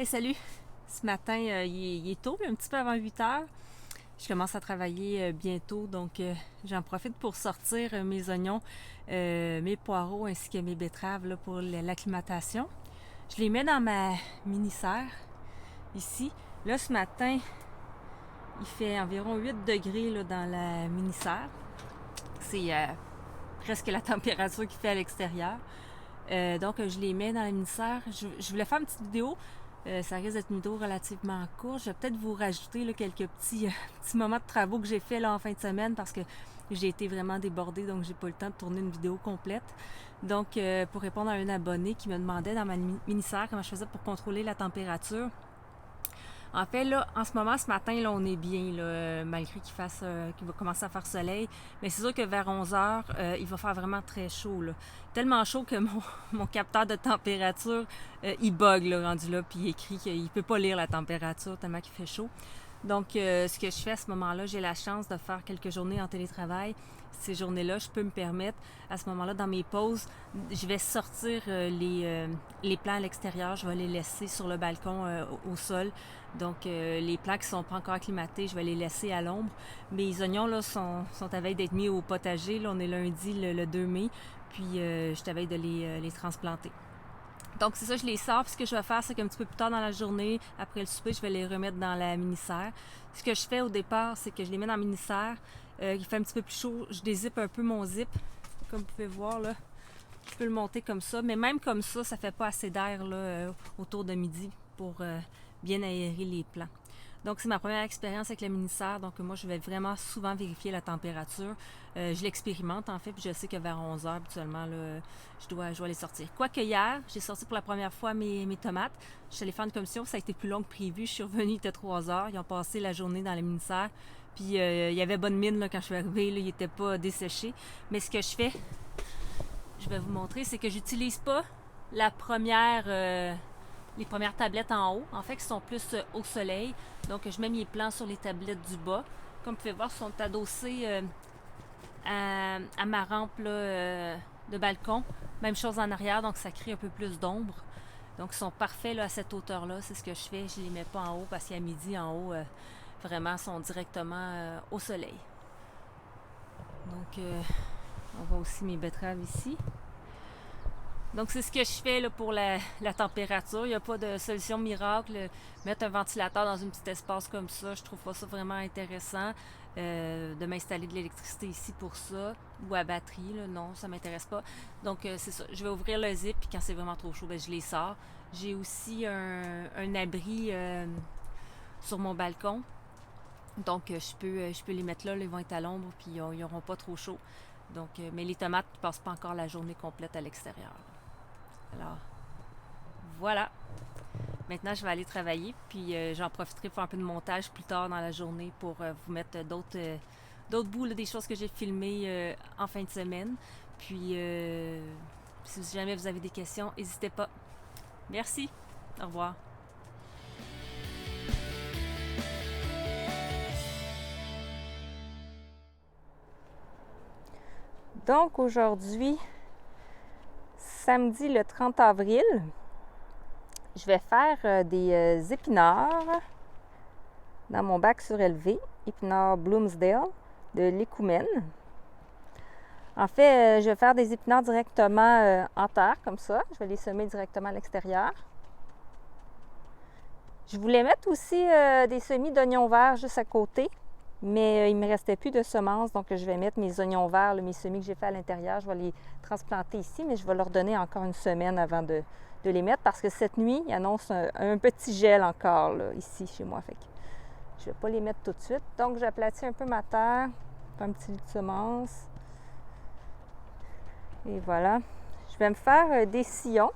Hey, salut! Ce matin, il est tôt, un petit peu avant 8 heures. Je commence à travailler bientôt, donc j'en profite pour sortir mes oignons, mes poireaux ainsi que mes betteraves là, pour l'acclimatation. Je les mets dans ma mini-serre, ici. Là, ce matin, il fait environ 8 degrés là, dans la mini-serre. C'est presque la température qu'il fait à l'extérieur. Donc, je les mets dans la mini-serre. Je voulais faire une petite vidéo. Ça risque d'être une vidéo relativement courte. Je vais peut-être vous rajouter là, quelques petits moments de travaux que j'ai fait là, en fin de semaine parce que j'ai été vraiment débordée, donc j'ai pas eu le temps de tourner une vidéo complète. Donc, pour répondre à un abonné qui me demandait dans ma mini-serre comment je faisais pour contrôler la température. En fait, là, en ce moment, ce matin, là, on est bien, là, malgré qu'il va commencer à faire soleil. Mais c'est sûr que vers 11 heures, il va faire vraiment très chaud, là. Tellement chaud que mon capteur de température, il bug, là, rendu là, puis il écrit qu'il peut pas lire la température tellement qu'il fait chaud. Donc, ce que je fais à ce moment-là, j'ai la chance de faire quelques journées en télétravail. Ces journées-là, je peux me permettre, à ce moment-là, dans mes pauses, je vais sortir les plants à l'extérieur, je vais les laisser sur le balcon au sol. Donc, les plants qui ne sont pas encore acclimatés, je vais les laisser à l'ombre. Mes oignons là, sont à veille d'être mis au potager. Là, on est lundi le 2 mai, puis je suis à veille de les transplanter. Donc, c'est ça, je les sors. Puis ce que je vais faire, c'est qu'un petit peu plus tard dans la journée, après le souper, je vais les remettre dans la mini-serre. Ce que je fais au départ, c'est que je les mets dans la mini-serre. Il fait un petit peu plus chaud. Je dézippe un peu mon zip. Comme vous pouvez voir, là, je peux le monter comme ça. Mais même comme ça fait pas assez d'air là, autour de midi pour bien aérer les plants. Donc, c'est ma première expérience avec la mini-serre. Donc, moi, je vais vraiment souvent vérifier la température. Je l'expérimente, en fait, puis je sais que vers 11 heures, habituellement, là, je dois les sortir. Quoique hier, j'ai sorti pour la première fois mes tomates. Je suis allée faire une commission, ça a été plus long que prévu. Je suis revenue, il était 3 heures. Ils ont passé la journée dans la mini-serre. Puis, il y avait bonne mine là, quand je suis arrivée. Là, ils n'étaient pas desséchés. Mais ce que je fais, je vais vous montrer, c'est que j'utilise pas la première... les premières tablettes en haut, en fait, qui sont plus au soleil. Donc, je mets mes plants sur les tablettes du bas. Comme vous pouvez voir, ils sont adossés à ma rampe là, de balcon. Même chose en arrière, donc ça crée un peu plus d'ombre. Donc, ils sont parfaits là, à cette hauteur-là. C'est ce que je fais. Je ne les mets pas en haut parce qu'à midi, en haut, vraiment, sont directement au soleil. Donc, on voit aussi mes betteraves ici. Donc, c'est ce que je fais là, pour la température. Il n'y a pas de solution miracle. Mettre un ventilateur dans un petit espace comme ça, je trouve pas ça vraiment intéressant. De m'installer de l'électricité ici pour ça. Ou à batterie, là, non, ça m'intéresse pas. Donc, c'est ça. Je vais ouvrir le zip, puis quand c'est vraiment trop chaud, je les sors. J'ai aussi un abri sur mon balcon. Donc, je peux les mettre là, ils vont être à l'ombre, puis ils n'auront pas trop chaud. Donc, mais les tomates ne passent pas encore la journée complète à l'extérieur. Alors, voilà. Maintenant, je vais aller travailler, puis j'en profiterai pour faire un peu de montage plus tard dans la journée pour vous mettre d'autres bouts, là, des choses que j'ai filmées en fin de semaine. Puis, si jamais vous avez des questions, n'hésitez pas. Merci. Au revoir. Donc, aujourd'hui, samedi le 30 avril, je vais faire des épinards dans mon bac surélevé, épinards Bloomsdale de l'écoumène. En fait, je vais faire des épinards directement en terre, comme ça. Je vais les semer directement à l'extérieur. Je voulais mettre aussi des semis d'oignons verts juste à côté, mais il ne me restait plus de semences, donc je vais mettre mes oignons verts, mes semis que j'ai fait à l'intérieur, je vais les transplanter ici, mais je vais leur donner encore une semaine avant de les mettre, parce que cette nuit, il annonce un petit gel encore, là, ici, chez moi. Fait que je ne vais pas les mettre tout de suite. Donc, j'aplatis un peu ma terre, un petit lit de semences. Et voilà. Je vais me faire des sillons.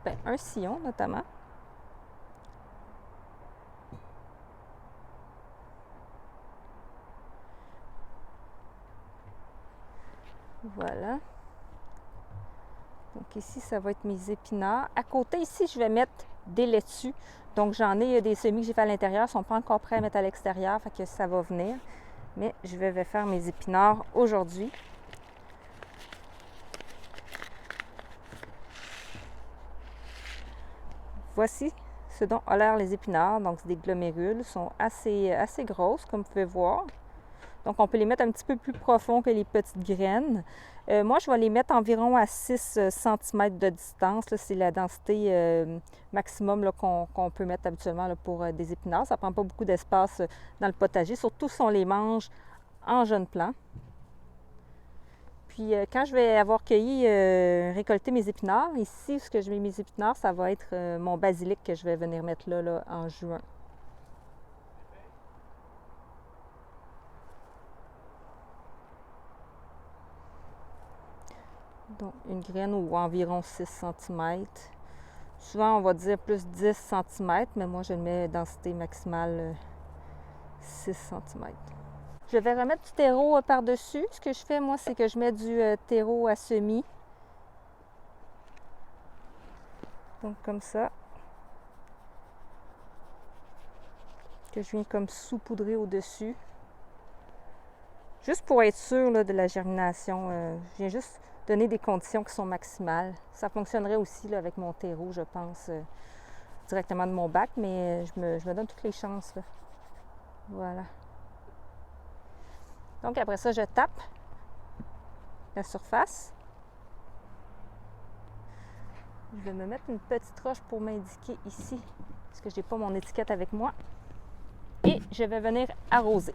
Ben, un sillon, notamment. Voilà. Donc ici, ça va être mes épinards. À côté, ici, je vais mettre des laitues. Donc j'en ai des semis que j'ai fait à l'intérieur. Ils ne sont pas encore prêts à mettre à l'extérieur, fait que ça va venir. Mais je vais faire mes épinards aujourd'hui. Voici ce dont ont l'air les épinards. Donc, c'est des glomérules. Ils sont assez grosses, comme vous pouvez voir. Donc, on peut les mettre un petit peu plus profond que les petites graines. Moi, je vais les mettre environ à 6 cm de distance. C'est la densité maximum qu'on peut mettre habituellement là, pour des épinards. Ça ne prend pas beaucoup d'espace dans le potager, surtout si on les mange en jeunes plants. Puis, quand je vais avoir cueilli, récolté mes épinards, ici, ce que je mets mes épinards, ça va être mon basilic que je vais venir mettre là en juin. Donc, une graine ou environ 6 cm. Souvent, on va dire plus 10 cm, mais moi, je le mets densité maximale 6 cm. Je vais remettre du terreau par-dessus. Ce que je fais, moi, c'est que je mets du terreau à semis. Donc, comme ça. Que je viens comme saupoudrer au-dessus. Juste pour être sûr là, de la germination. Je viens juste donner des conditions qui sont maximales. Ça fonctionnerait aussi là, avec mon terreau, je pense, directement de mon bac, mais je me donne toutes les chances. Là. Voilà. Donc après ça, je tape la surface. Je vais me mettre une petite roche pour m'indiquer ici, parce que je n'ai pas mon étiquette avec moi. Et je vais venir arroser.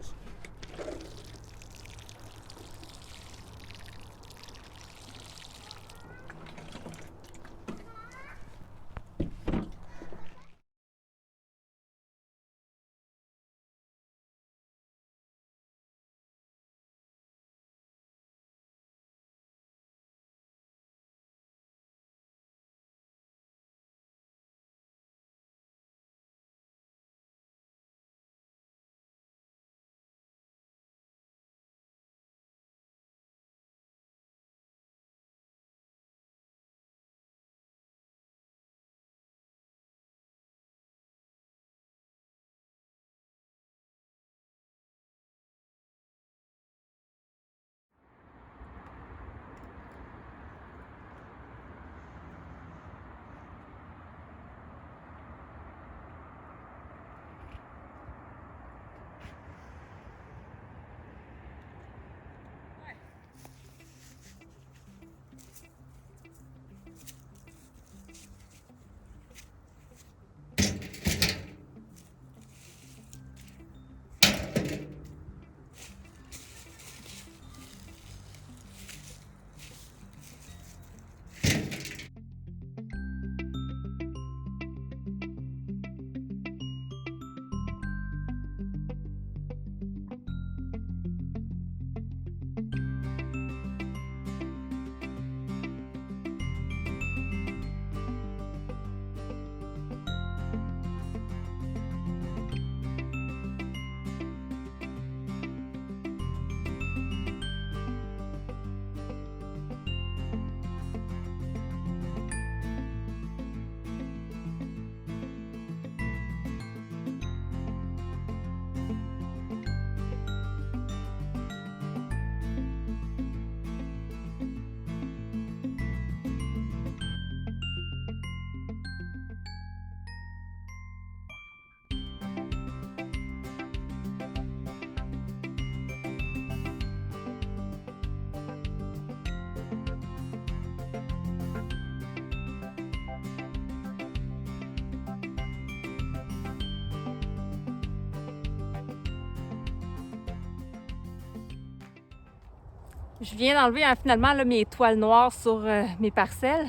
Je viens d'enlever finalement là, mes toiles noires sur mes parcelles.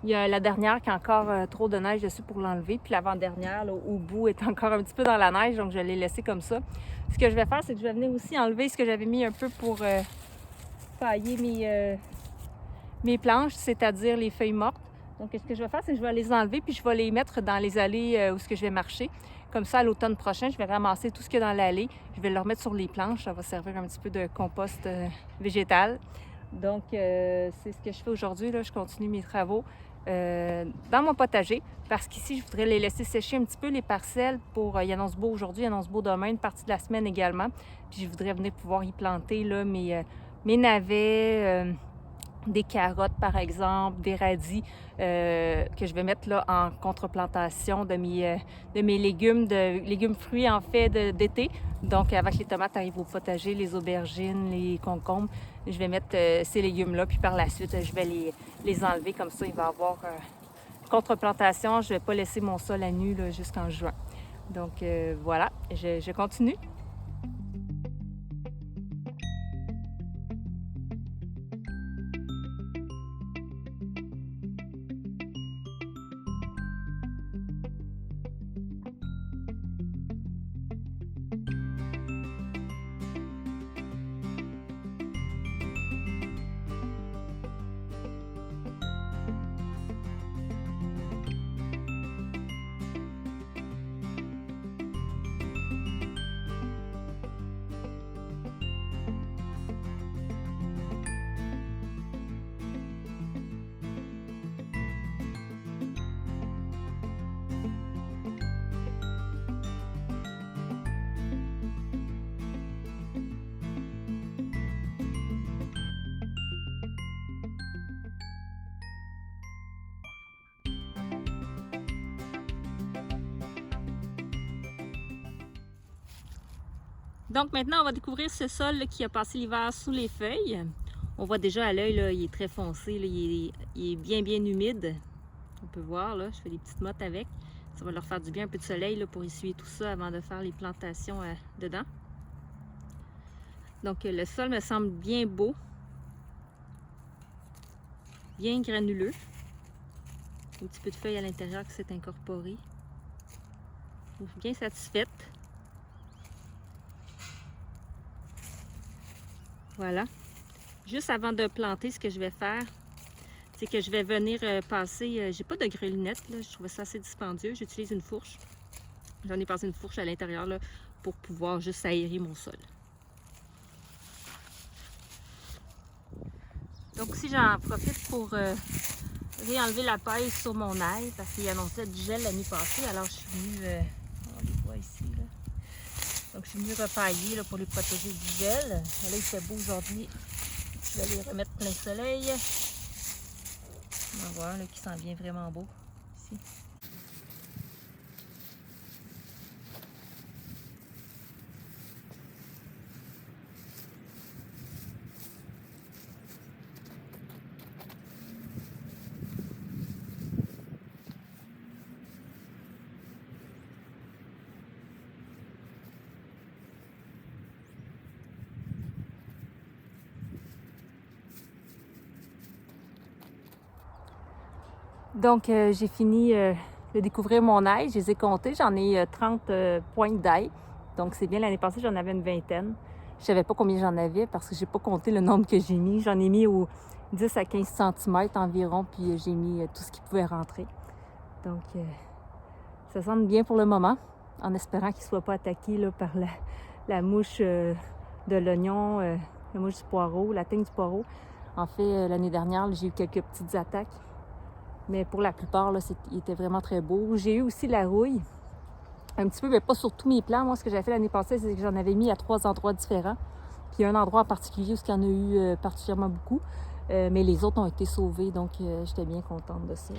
Il y a la dernière qui a encore trop de neige dessus pour l'enlever. Puis l'avant-dernière, là, au bout, est encore un petit peu dans la neige. Donc, je l'ai laissé comme ça. Ce que je vais faire, c'est que je vais venir aussi enlever ce que j'avais mis un peu pour tailler mes planches, c'est-à-dire les feuilles mortes. Donc, ce que je vais faire, c'est que je vais les enlever puis je vais les mettre dans les allées où je vais marcher. Comme ça, à l'automne prochain, je vais ramasser tout ce qu'il y a dans l'allée. Je vais le remettre sur les planches. Ça va servir un petit peu de compost végétal. Donc, c'est ce que je fais aujourd'hui. Là. Je continue mes travaux dans mon potager parce qu'ici, je voudrais les laisser sécher un petit peu les parcelles pour... il annonce beau aujourd'hui, il annonce beau demain, une partie de la semaine également. Puis, je voudrais venir pouvoir y planter là, mes navets, des carottes par exemple, des radis que je vais mettre là en contreplantation de mes légumes fruits en fait d'été. Donc avec les tomates arrivent au potager, les aubergines, les concombres, je vais mettre ces légumes-là, puis par la suite je vais les enlever comme ça, il va y avoir contreplantation, je ne vais pas laisser mon sol à nu jusqu'en juin. Donc voilà, je continue. Donc maintenant, on va découvrir ce sol là, qui a passé l'hiver sous les feuilles. On voit déjà à l'œil, il est très foncé, là, il est bien humide. On peut voir, là, je fais des petites mottes avec. Ça va leur faire du bien, un peu de soleil là, pour essuyer tout ça avant de faire les plantations dedans. Donc le sol me semble bien beau, bien granuleux. Un petit peu de feuilles à l'intérieur qui s'est incorporé. Je suis bien satisfaite. Voilà. Juste avant de planter, ce que je vais faire, c'est que je vais venir passer... j'ai pas de grelinette, là, je trouvais ça assez dispendieux. J'utilise une fourche. J'en ai passé une fourche à l'intérieur là, pour pouvoir juste aérer mon sol. Donc ici, j'en profite pour réenlever la paille sur mon ail parce qu'il annonçait du gel l'année passée. Alors je suis venue... on les voit ici, là. Donc je suis venue repailler là, pour les protéger du gel. Là, il fait beau aujourd'hui. Je vais les remettre plein soleil. On va voir là, qui s'en vient vraiment beau ici. Donc, j'ai fini de découvrir mon ail. Je les ai comptés. J'en ai 30 pointes d'ail. Donc, c'est bien. L'année passée, j'en avais une vingtaine. Je ne savais pas combien j'en avais parce que je n'ai pas compté le nombre que j'ai mis. J'en ai mis au 10 à 15 cm environ. Puis, j'ai mis tout ce qui pouvait rentrer. Donc, ça semble bien pour le moment. En espérant qu'il ne soit pas attaqué là, par la mouche de l'oignon, la mouche du poireau, la teigne du poireau. En fait, l'année dernière, j'ai eu quelques petites attaques. Mais pour la plupart, là, il était vraiment très beau. J'ai eu aussi la rouille, un petit peu, mais pas sur tous mes plants. Moi, ce que j'avais fait l'année passée, c'est que j'en avais mis à 3 endroits différents. Puis un endroit en particulier où il y en a eu particulièrement beaucoup. Mais les autres ont été sauvés, donc j'étais bien contente de ça.